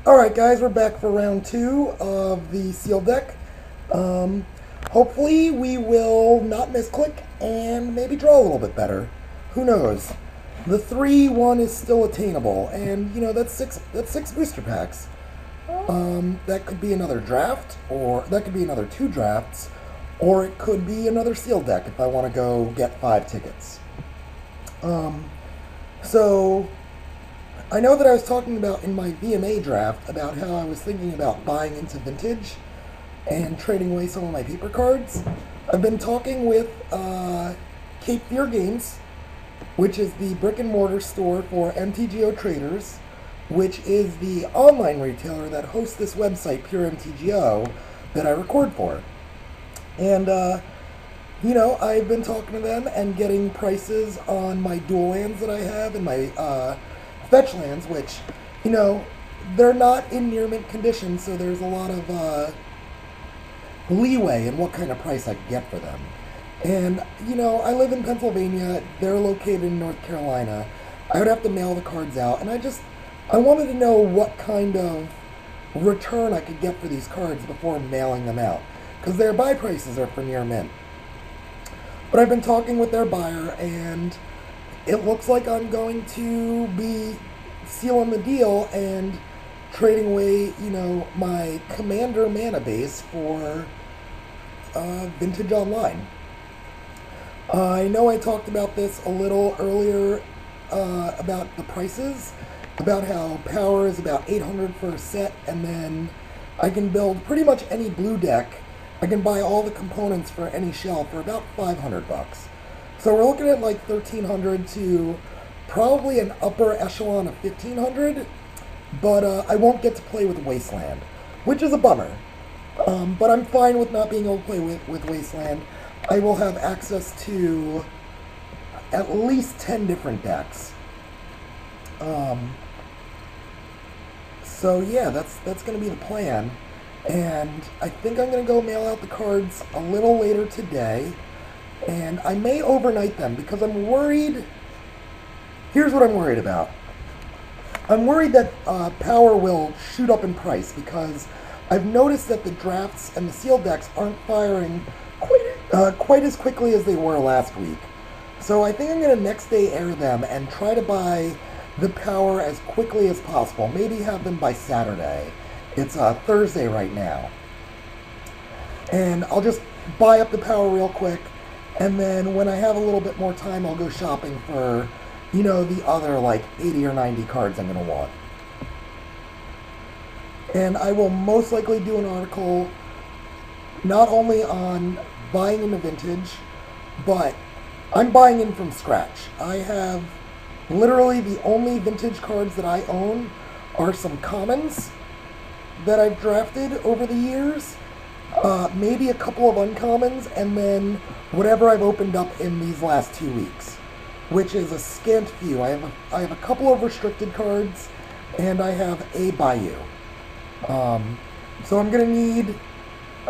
Alright guys, we're back for round 2 of the Sealed deck. Um, Hopefully we will not misclick and maybe draw a little bit better. Who knows? The 3-1 is still attainable, and you know that's six booster packs. That could be another draft, or that could be another 2 drafts, or it could be another Sealed deck if I want to go get 5 tickets. So I know that I was talking about in my VMA draft about how I was thinking about buying into vintage and trading away some of my paper cards. I've been talking with Cape Fear Games, which is the brick and mortar store for MTGO traders, which is the online retailer that hosts this website, Pure MTGO, that I record for. And, I've been talking to them and getting prices on my dual lands that I have and my fetch lands, which, they're not in near mint condition, so there's a lot of leeway in what kind of price I can get for them. And, I live in Pennsylvania, they're located in North Carolina. I would have to mail the cards out, and I wanted to know what kind of return I could get for these cards before mailing them out, because their buy prices are for near mint. But I've been talking with their buyer, and it looks like I'm going to be sealing the deal and trading away, my Commander mana base for Vintage Online. I know I talked about this a little earlier about the prices, about how power is about 800 for a set, and then I can build pretty much any blue deck. I can buy all the components for any shell for about 500 bucks. So we're looking at like 1300 to probably an upper echelon of 1500, but I won't get to play with Wasteland, which is a bummer. But I'm fine with not being able to play with Wasteland. I will have access to at least 10 different decks. So yeah, that's going to be the plan. And I think I'm going to go mail out the cards a little later today. And I may overnight them because I'm worried. Here's what I'm worried about. I'm worried that power will shoot up in price because I've noticed that the drafts and the sealed decks aren't firing quite as quickly as they were last week. So I think I'm going to next day air them and try to buy the power as quickly as possible. Maybe have them by Saturday. It's Thursday right now. And I'll just buy up the power real quick. And then when I have a little bit more time, I'll go shopping for, the other like 80 or 90 cards I'm going to want. And I will most likely do an article not only on buying into vintage, but I'm buying in from scratch. I have literally the only vintage cards that I own are some commons that I've drafted over the years, maybe a couple of uncommons, and then whatever I've opened up in these last 2 weeks, which is a scant few. I have a couple of restricted cards, and I have a Bayou. So I'm gonna need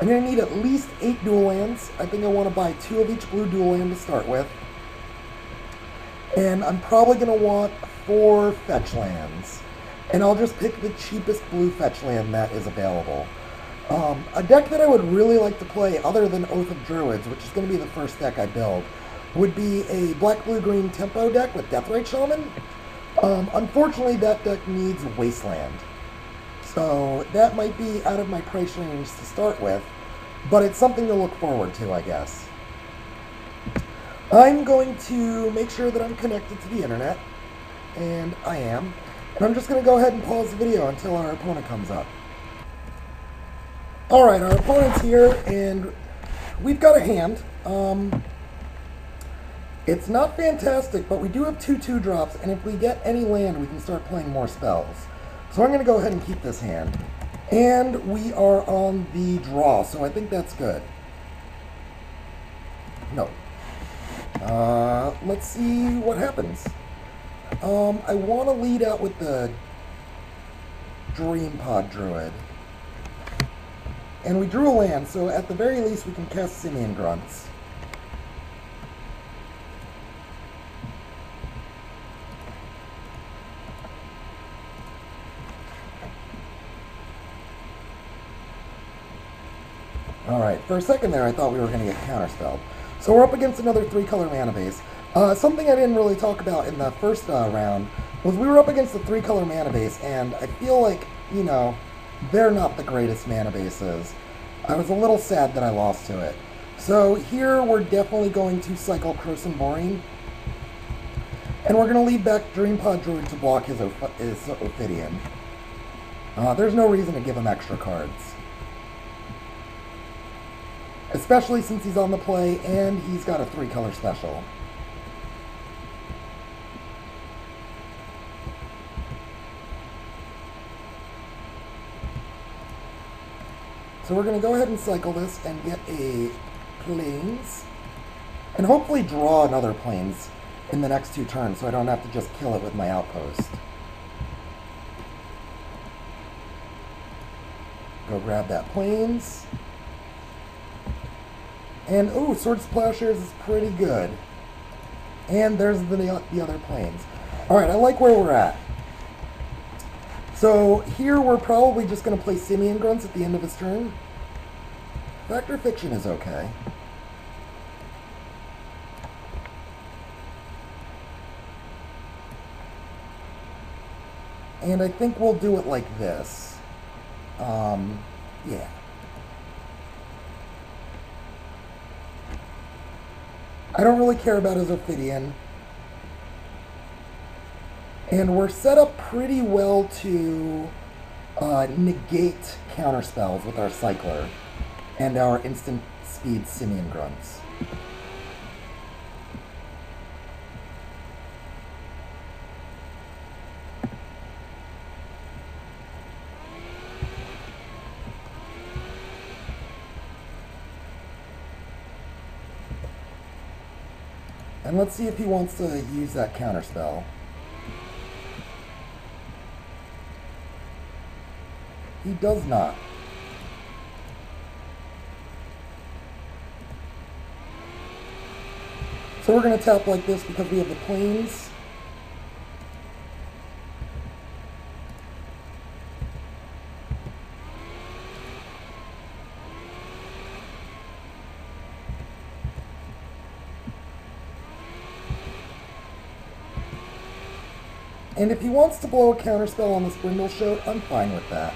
at least 8 dual lands. I think I want to buy 2 of each blue dual land to start with, and I'm probably gonna want 4 fetch lands. And I'll just pick the cheapest blue fetch land that is available. A deck that I would really like to play, other than Oath of Druids, which is going to be the first deck I build, would be a black-blue-green tempo deck with Deathrite Shaman. Unfortunately, that deck needs Wasteland. So that might be out of my price range to start with, but it's something to look forward to, I guess. I'm going to make sure that I'm connected to the internet, and I am. And I'm just going to go ahead and pause the video until our opponent comes up. Alright, our opponent's here, and we've got a hand. It's not fantastic, but we do have 2/2 drops, and if we get any land, we can start playing more spells. So I'm going to go ahead and keep this hand. And we are on the draw, so I think that's good. No. Let's see what happens. I want to lead out with the Dream Pod Druid. And we drew a land, so at the very least we can cast Simian Grunts. Alright, for a second there I thought we were going to get counterspelled. So we're up against another 3-color mana base. Something I didn't really talk about in the first round was we were up against the 3-color mana base, and I feel like, you know, they're not the greatest mana bases. I was a little sad that I lost to it. So here we're definitely going to cycle Croson Borean, and we're going to lead back Dreampod Druid to block his Ophidian. There's no reason to give him extra cards. Especially since he's on the play and he's got a 3-color special. So we're going to go ahead and cycle this and get a Plains. And hopefully draw another Plains in the next 2 turns so I don't have to just kill it with my Outpost. Go grab that Plains. And, ooh, Swords to Plowshares is pretty good. And there's the other Plains. Alright, I like where we're at. So, here we're probably just going to play Simian Grunts at the end of his turn. Factor Fiction is okay. And I think we'll do it like this. Yeah. I don't really care about his Ophidian. And we're set up pretty well to negate counterspells with our Cycler and our instant speed Simian Grunts. And let's see if he wants to use that counterspell. He does not. So we're going to tap like this because we have the Plains. And if he wants to blow a counterspell on this Brindleshote, I'm fine with that.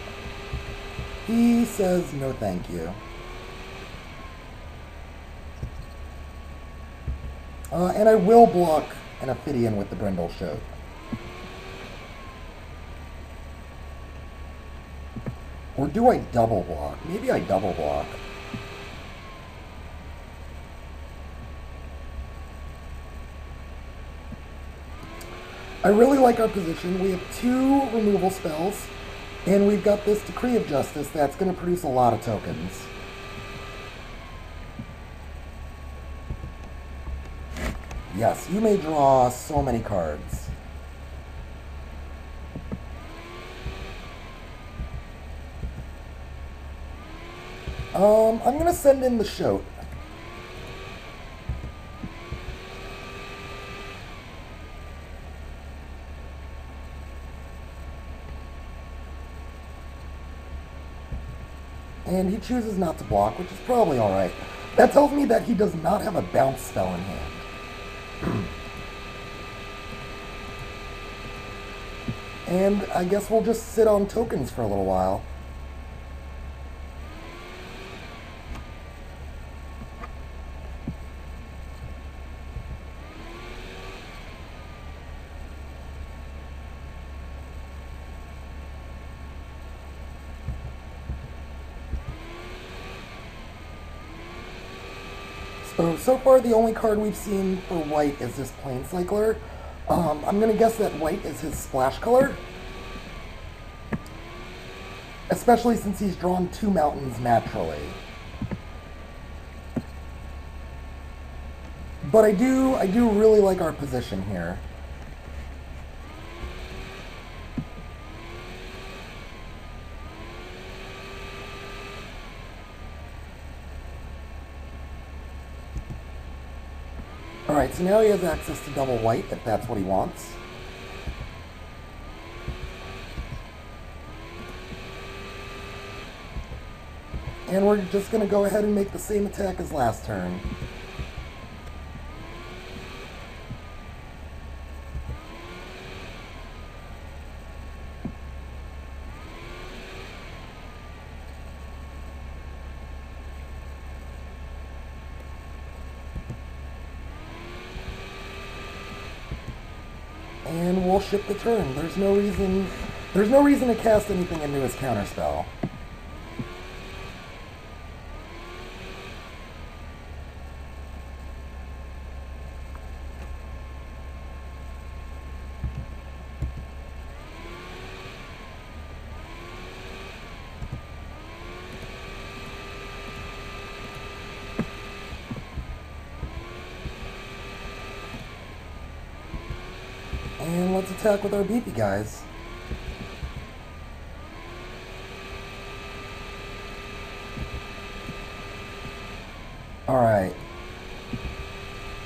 He says no thank you. And I will block an Ophidian with the Brindleshote. Or do I double block? Maybe I double block. I really like our position. We have 2 removal spells, and we've got this Decree of Justice that's going to produce a lot of tokens. Yes, you may draw so many cards. I'm going to send in the Shote. And he chooses not to block, which is probably alright. That tells me that he does not have a bounce spell in hand. And I guess we'll just sit on tokens for a little while. So far the only card we've seen for white is this Planescycler. I'm going to guess that white is his splash color. Especially since he's drawn 2 mountains naturally. But I do really like our position here. Alright, so now he has access to double white, if that's what he wants. And we're just going to go ahead and make the same attack as last turn. And we'll ship the turn. There's no reason to cast anything into his counterspell. And let's attack with our beefy guys. Alright.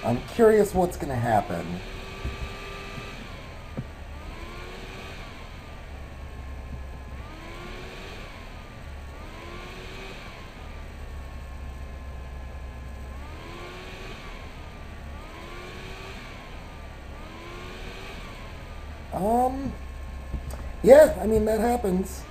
I'm curious what's going to happen. Yeah, I mean, that happens.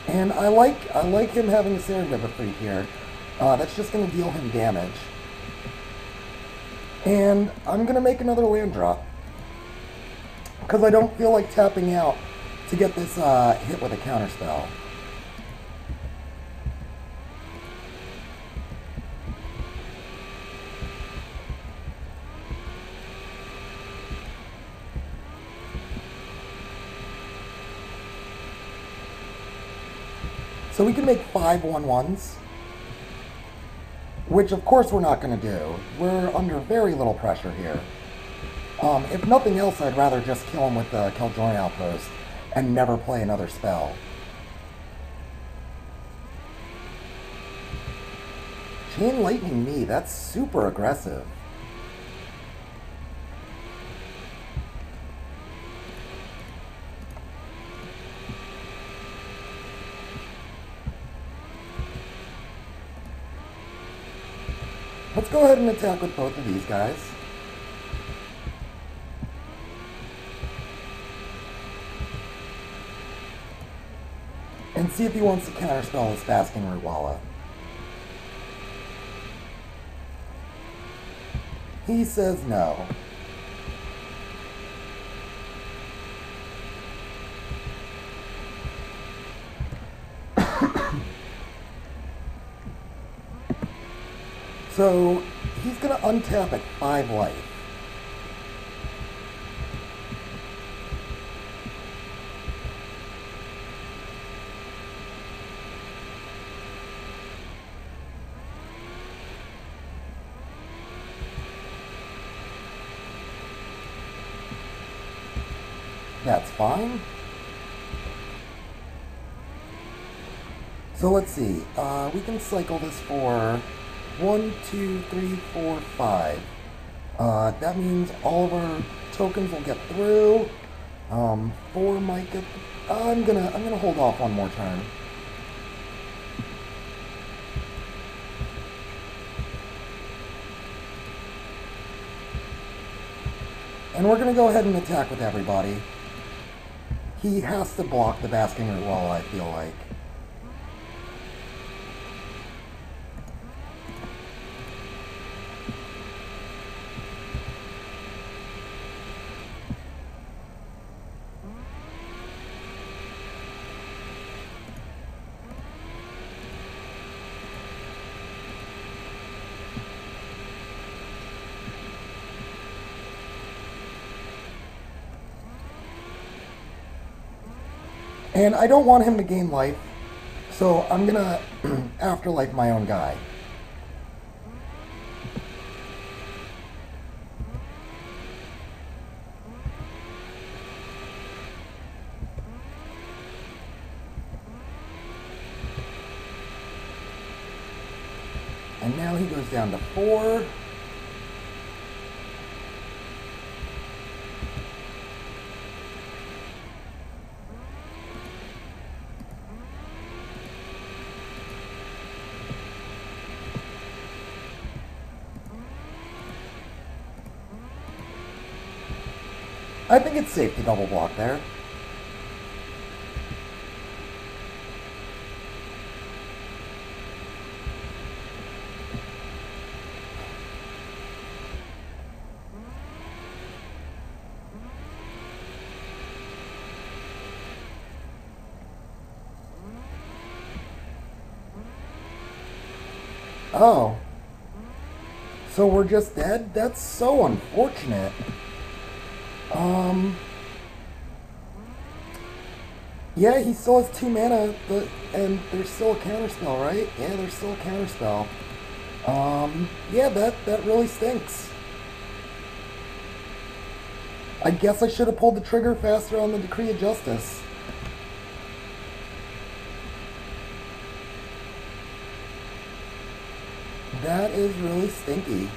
And I like him having a Serendipity here. That's just going to deal him damage. And I'm going to make another land drop. Because I don't feel like tapping out to get this hit with a counterspell. So we can make 5 1/1s. Which of course we're not going to do. We're under very little pressure here. If nothing else, I'd rather just kill him with the Keldroni Outpost and never play another spell. Chain Lightning me, that's super aggressive. Let's go ahead and attack with both of these guys. And see if he wants to counterspell his Basking Rootwalla. He says no. So he's going to untap at 5 life. That's fine. So let's see. We can cycle this for 1, 2, 3, 4, 5. That means all of our tokens will get through. 4 might get. I'm gonna hold off one more turn. And we're gonna go ahead and attack with everybody. He has to block the Basking Rootwalla, I feel like. And I don't want him to gain life, so I'm gonna afterlife my own guy. And now he goes down to 4. I think it's safe to double block there. Oh. So we're just dead? That's so unfortunate. Yeah, he still has 2 mana, and there's still a counterspell, right? Yeah, there's still a counterspell. Yeah, that really stinks. I guess I should have pulled the trigger faster on the Decree of Justice. That is really stinky.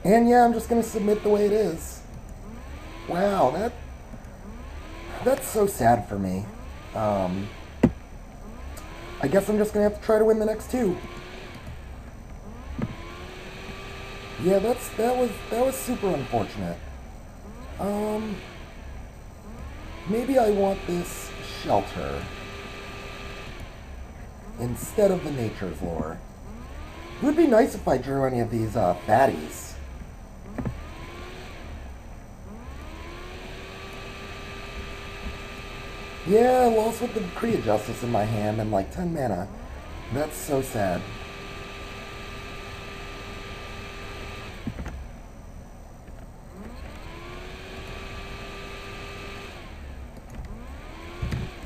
And yeah, I'm just gonna submit the way it is. Wow, that's so sad for me. I guess I'm just gonna have to try to win the next 2. Yeah, that was super unfortunate. Maybe I want this shelter instead of the Nature's Lore. It would be nice if I drew any of these fatties. Yeah, I lost with the Decree of Justice in my hand and like 10 mana. That's so sad.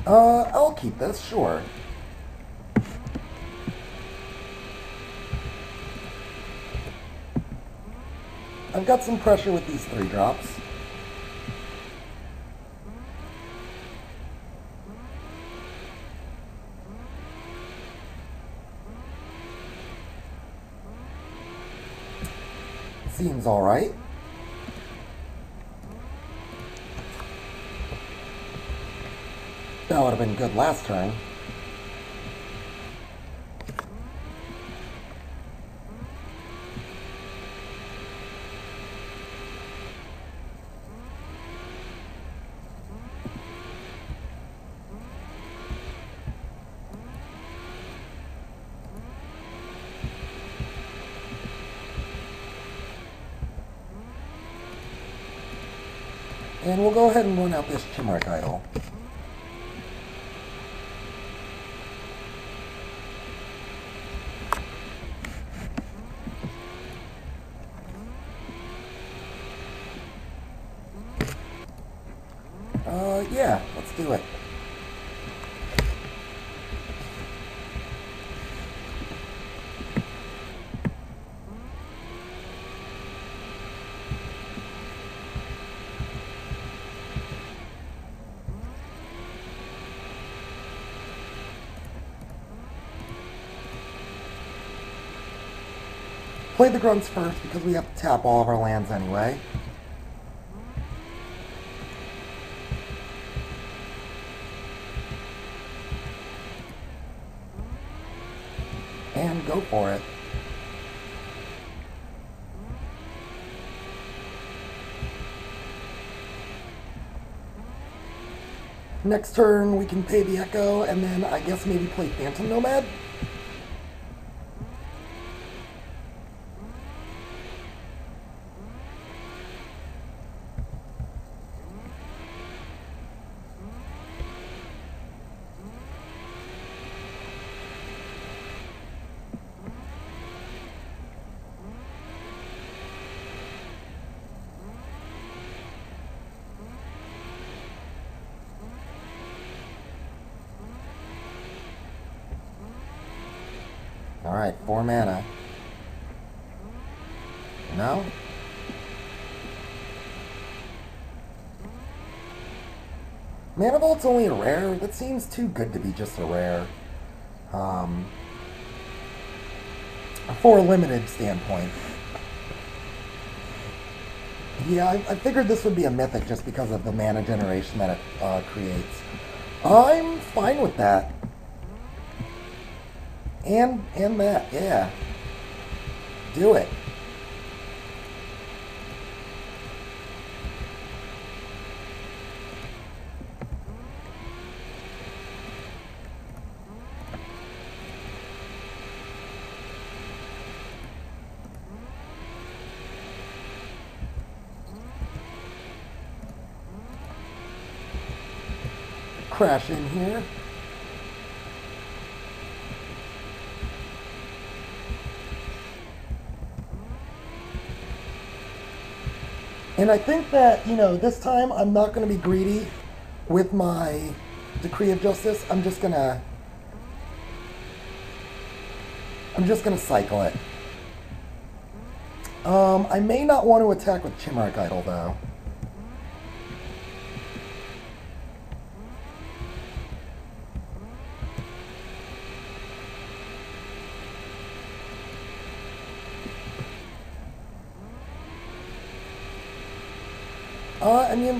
I'll keep this, sure. I've got some pressure with these 3 drops. Seems alright. That would have been good last turn. And we'll go ahead and run out this Chimeric Idol. Yeah, let's do it. Play the grunts first because we have to tap all of our lands anyway. And go for it. Next turn we can pay the Echo and then I guess maybe play Phantom Nomad. Alright, 4 mana. No? Manivolt's only a rare? That seems too good to be just a rare. For a limited standpoint. Yeah, I figured this would be a mythic just because of the mana generation that it creates. I'm fine with that. And that, yeah. Do it. Crash in here. And I think that, this time I'm not going to be greedy with my Decree of Justice. I'm just going to cycle it. I may not want to attack with Chimeric Idol, though.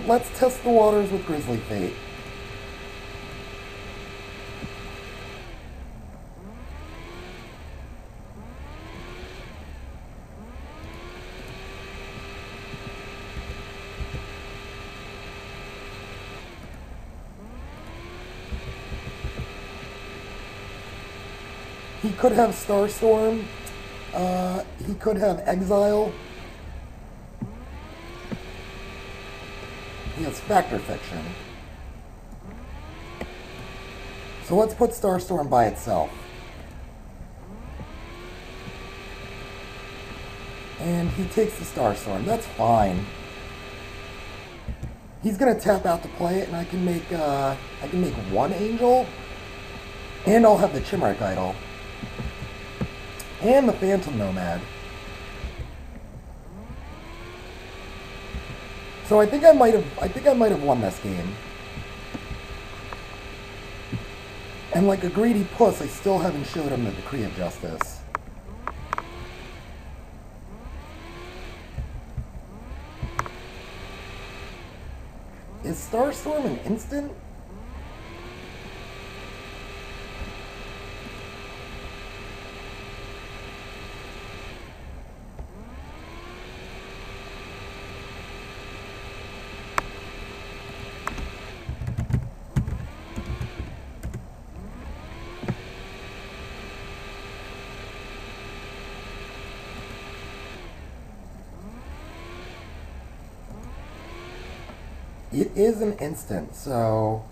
Let's test the waters with Grizzly Fate. He could have Starstorm. He could have Exile. He has Factor Fiction. So let's put Starstorm by itself. And he takes the Starstorm. That's fine. He's gonna tap out to play it, and I can make one Angel, and I'll have the Chimeric Idol and the Phantom Nomad. So I think I might have won this game. And like a greedy puss, I still haven't showed him the Decree of Justice. Is Starstorm an instant? It is an instant, so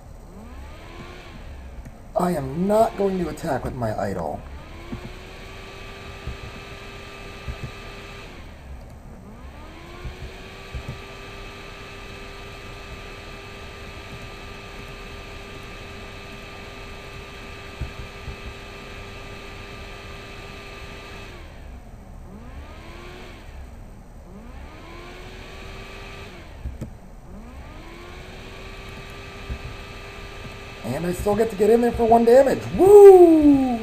I am not going to attack with my idol. And I still get to get in there for 1 damage. Woo!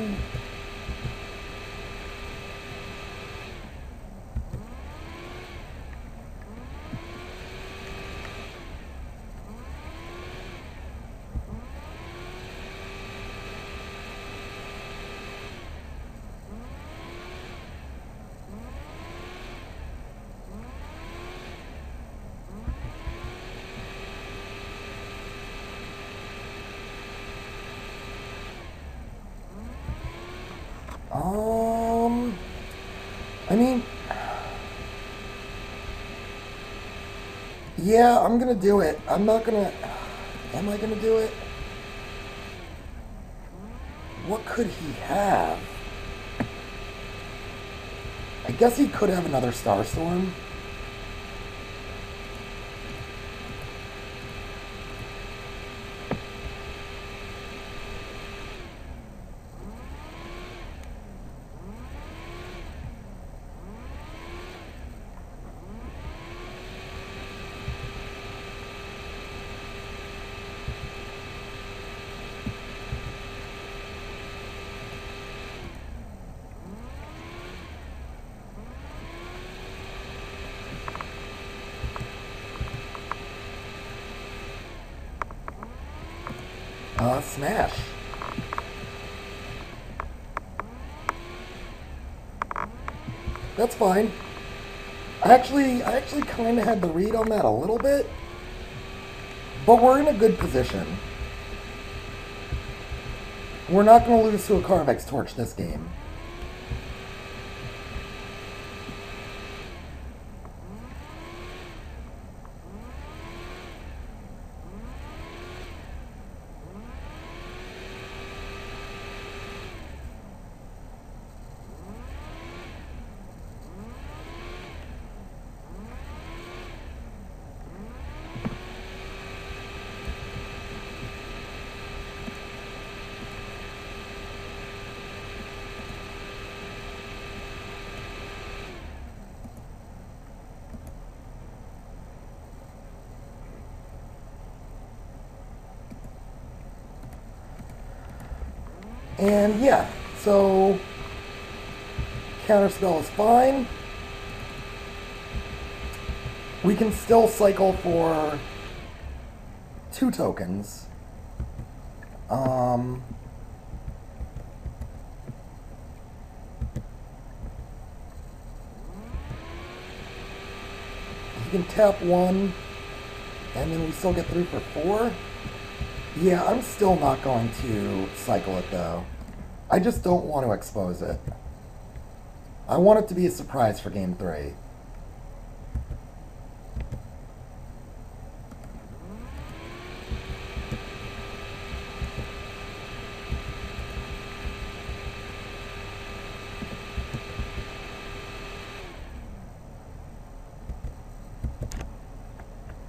Yeah, I'm gonna do it. I'm not gonna... Am I gonna do it? What could he have? I guess he could have another Starstorm. Smash. That's fine. I actually kind of had the read on that a little bit, but we're in a good position. We're not going to lose to a Carvex Torch this game. And yeah, so Counterspell is fine. We can still cycle for 2 tokens. You can tap 1, and then we still get 3 for 4. Yeah, I'm still not going to cycle it, though. I just don't want to expose it. I want it to be a surprise for Game 3.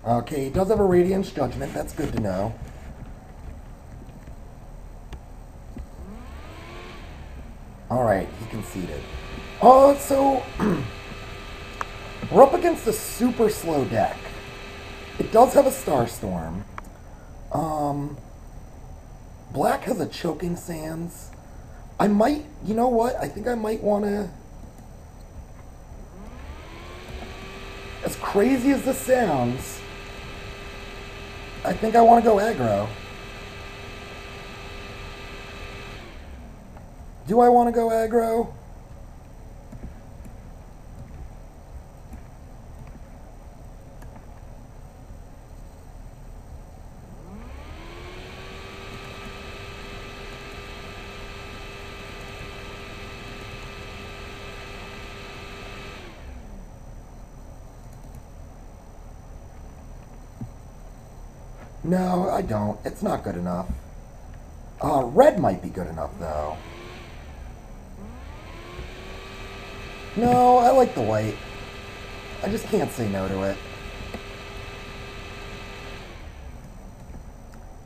Okay, he does have a Radiance Judgment. That's good to know. Alright, he conceded. So we're up against a super slow deck. It does have a Starstorm. Black has a Choking Sands. I might, you know what? I think I might want to... As crazy as this sounds, I think I want to go aggro. Do I want to go aggro? No, I don't. It's not good enough. Red might be good enough, though. No, I like the white. I just can't say no to it.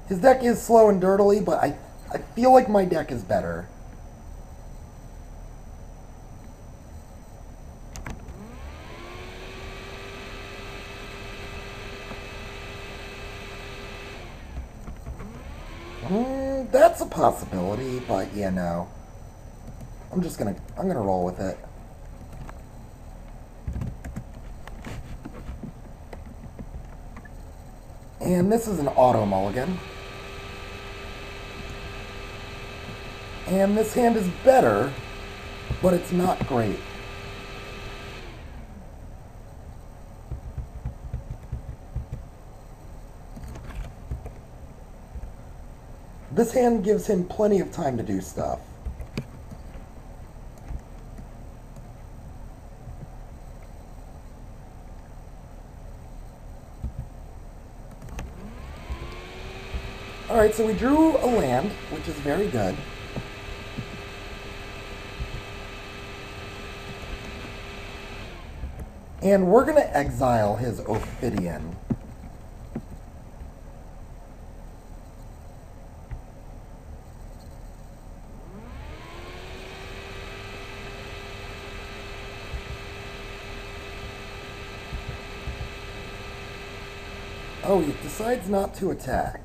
His deck is slow and dirtily, but I feel like my deck is better. That's a possibility, but yeah, no. I'm gonna roll with it. And this is an auto mulligan. And this hand is better, but it's not great. This hand gives him plenty of time to do stuff. Alright, so we drew a land, which is very good. And we're going to exile his Ophidian. Oh, he decides not to attack.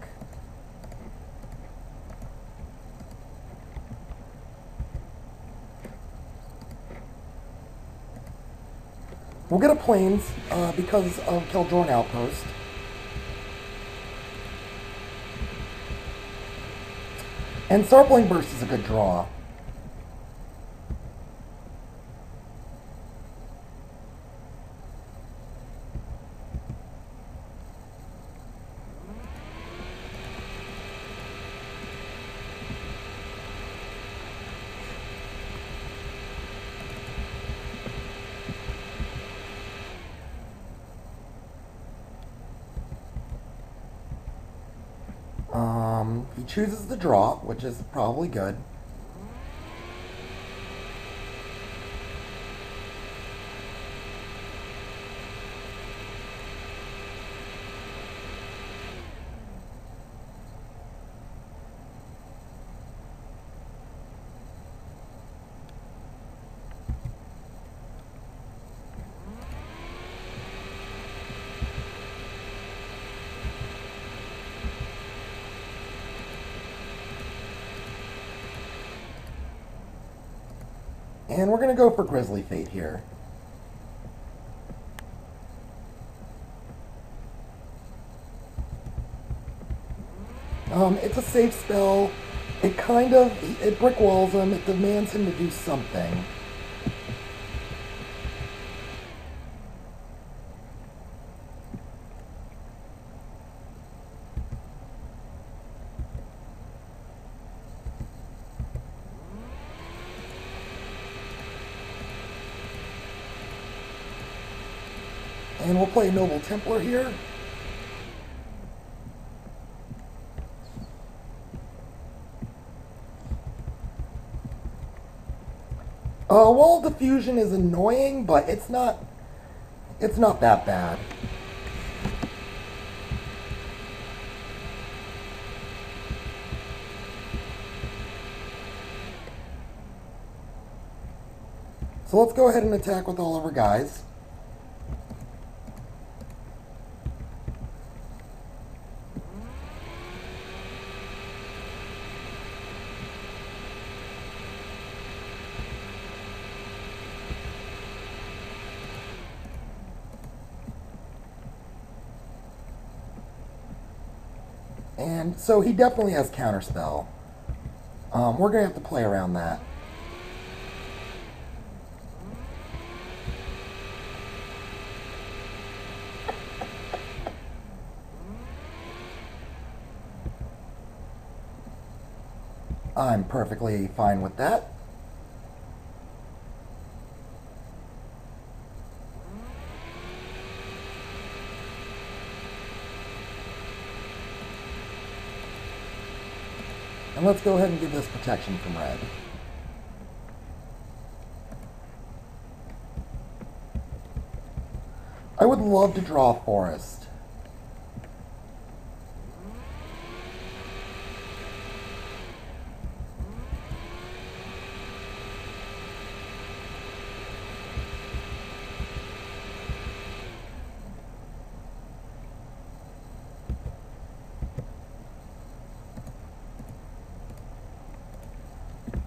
We'll get a Plains because of Keldrorn Outpost. And Starpling Burst is a good draw. He chooses the draw, which is probably good. And we're going to go for Grizzly Fate here. It's a safe spell. It brick walls him. It demands him to do something. And we'll play Noble Templar here. Wall Diffusion is annoying, but it's not that bad. So let's go ahead and attack with all of our guys. And so he definitely has Counterspell. We're going to have to play around that. I'm perfectly fine with that. And let's go ahead and give this protection from red. I would love to draw a forest.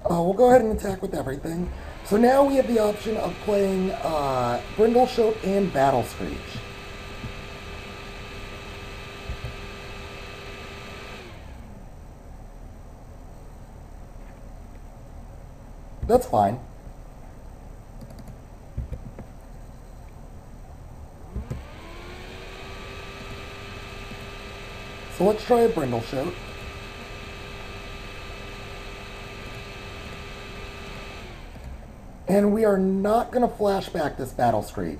We'll go ahead and attack with everything. So now we have the option of playing Brindleshote and Battle Screech. That's fine. So let's try a Brindleshote. And we are not going to flashback this Battle Screech.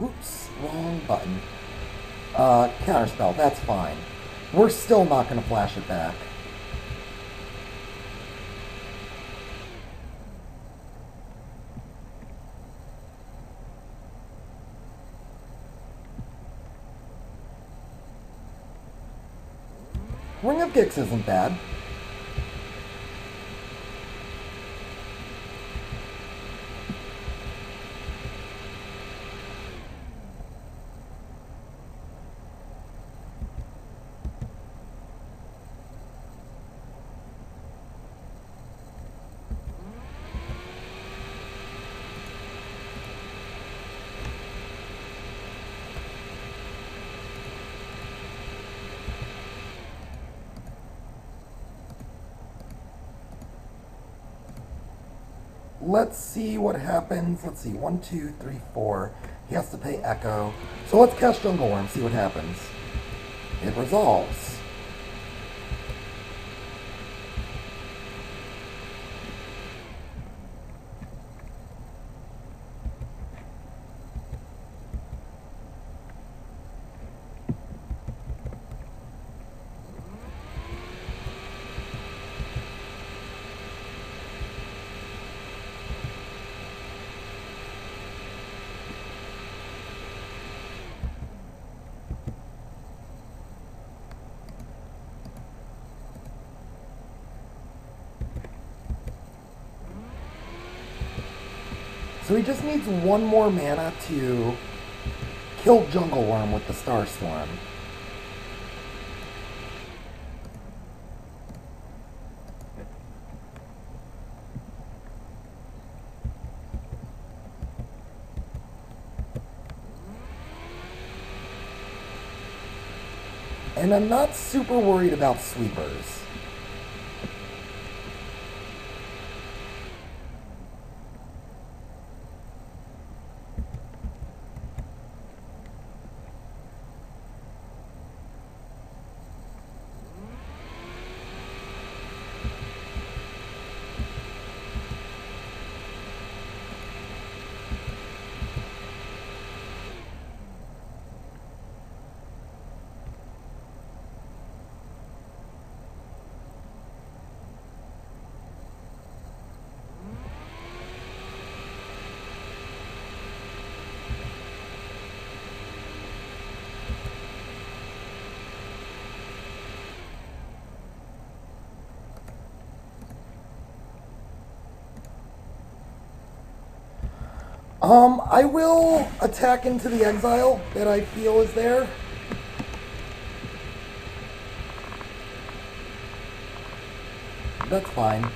Oops, wrong button. Counterspell, that's fine. We're still not going to flash it back. Ring of Gix isn't bad. let's see what happens. Let's see, 1, 2, 3, 4. He has to pay Echo. So let's cast Jungle Worm, see what happens. It resolves. So he just needs one more mana to kill Jungle Worm with the Star Storm. And I'm not super worried about sweepers. I will attack into the exile that I feel is there. That's fine.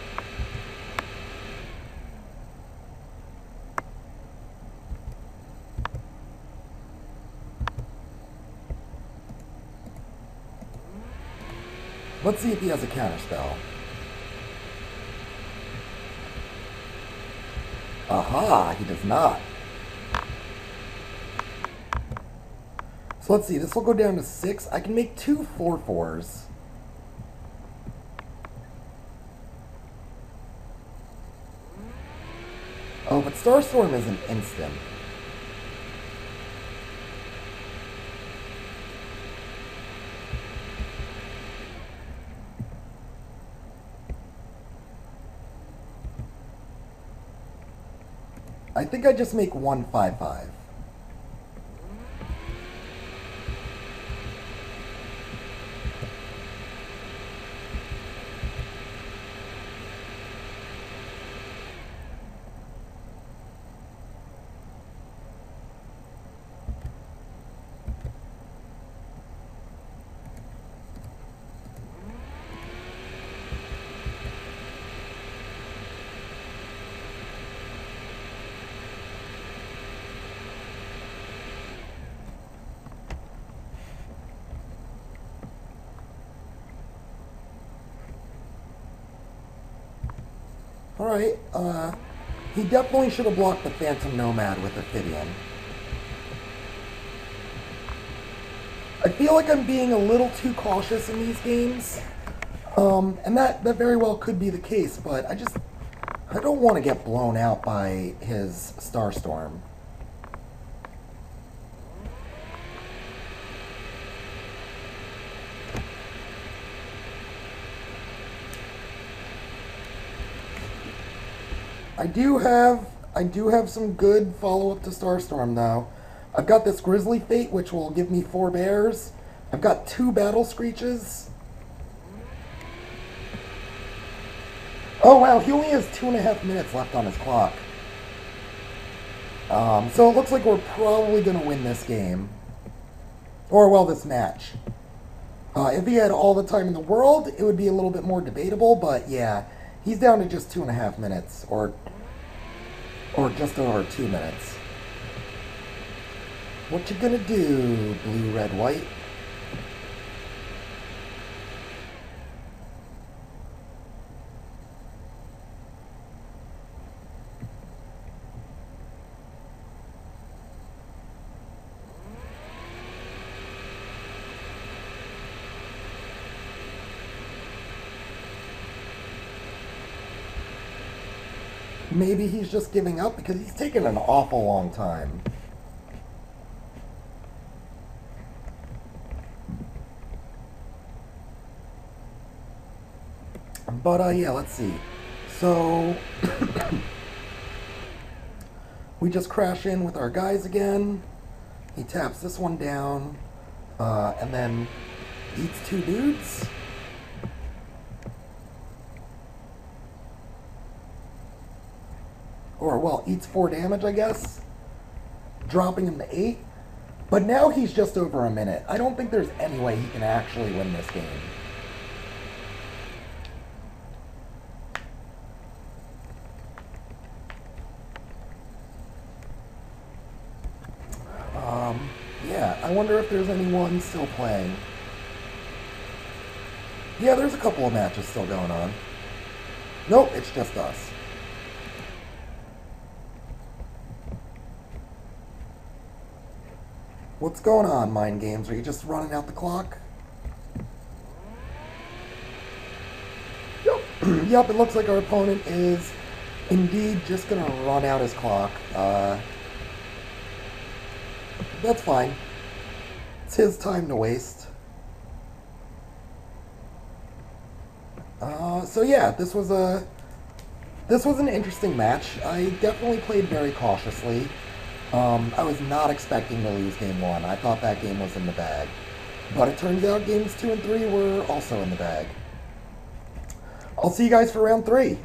Let's see if he has a counterspell. Aha, he does not. So let's see, this will go down to 6. I can make 2 4/4s. Oh, but Starstorm is an instant. I think I just make 1 5/5. Alright, he definitely should have blocked the Phantom Nomad with Ophidian. I feel like I'm being a little too cautious in these games, and that very well could be the case, but I don't want to get blown out by his Starstorm. I do have some good follow-up to Starstorm, though. I've got this Grizzly Fate, which will give me 4 bears. I've got 2 Battle Screeches. Oh, wow, he only has 2.5 minutes left on his clock. So it looks like we're probably going to win this game. Or, well, this match. If he had all the time in the world, it would be a little bit more debatable, but yeah, he's down to just 2.5 minutes, or just over 2 minutes. What you gonna do, blue, red, white? Maybe he's just giving up because he's taken an awful long time. But, yeah, let's see. So, we just crash in with our guys again. He taps this one down, and then eats 2 dudes. Or, well, eats 4 damage, I guess. Dropping him to 8. But now he's just over a minute. I don't think there's any way he can actually win this game. Yeah, I wonder if there's anyone still playing. Yeah, there's a couple of matches still going on. Nope, it's just us. What's going on, Mind Games? Are you just running out the clock? Yep. Yep, it looks like our opponent is indeed just going to run out his clock. That's fine. It's his time to waste. So yeah, this was an interesting match. I definitely played very cautiously. I was not expecting to lose game 1. I thought that game was in the bag. But it turns out games 2 and 3 were also in the bag. I'll see you guys for round 3.